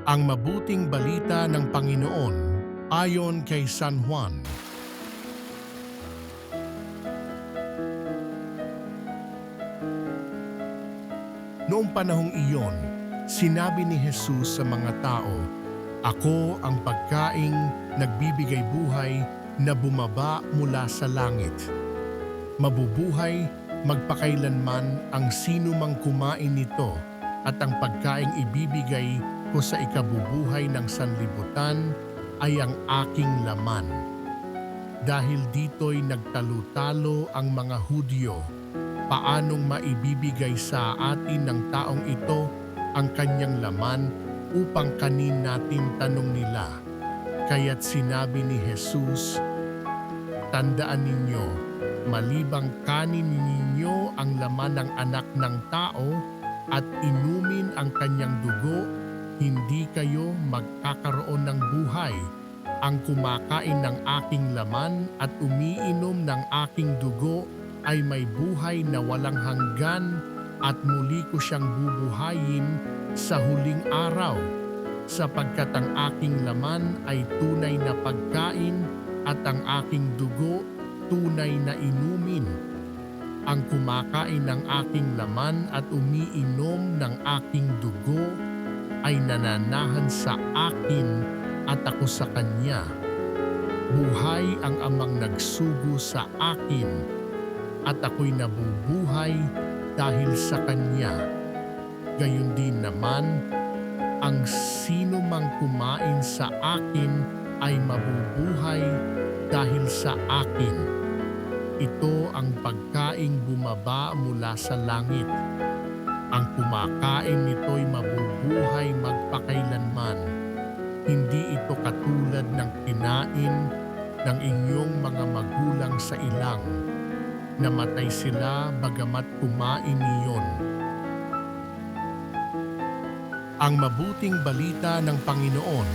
Ang mabuting balita ng Panginoon ayon kay San Juan. Noong panahong iyon, sinabi ni Jesus sa mga tao, "Ako ang pagkaing nagbibigay buhay na bumaba mula sa langit. Mabubuhay magpakailanman ang sino mang kumain nito at ang pagkaing ibibigay ko sa ikabubuhay ng sanlibutan ay ang aking laman." Dahil dito'y nagtalo-talo ang mga Hudyo. Paanong maibibigay sa atin ng taong ito ang kanyang laman upang kanin natin, tanong nila. Kaya't sinabi ni Jesus, "Tandaan ninyo, malibang kanin ninyo ang laman ng anak ng tao at inumin ang kanyang dugo, hindi kayo magkakaroon ng buhay. Ang kumakain ng aking laman at umiinom ng aking dugo ay may buhay na walang hanggan at muli ko siyang bubuhayin sa huling araw, sapagkat ang aking laman ay tunay na pagkain at ang aking dugo tunay na inumin. Ang kumakain ng aking laman at umiinom ng aking dugo ay nananahan sa akin at ako sa kanya. Buhay ang amang nagsugo sa akin at ako'y nabubuhay dahil sa kanya. Gayon din naman, ang sino mang kumain sa akin ay mabubuhay dahil sa akin. Ito ang pagkaing bumaba mula sa langit. Ang kumakain nito'y mabubuhay magpakailanman. Hindi ito katulad ng kinain ng inyong mga magulang sa ilang. Namatay sila bagamat kumain niyon." Ang mabuting balita ng Panginoon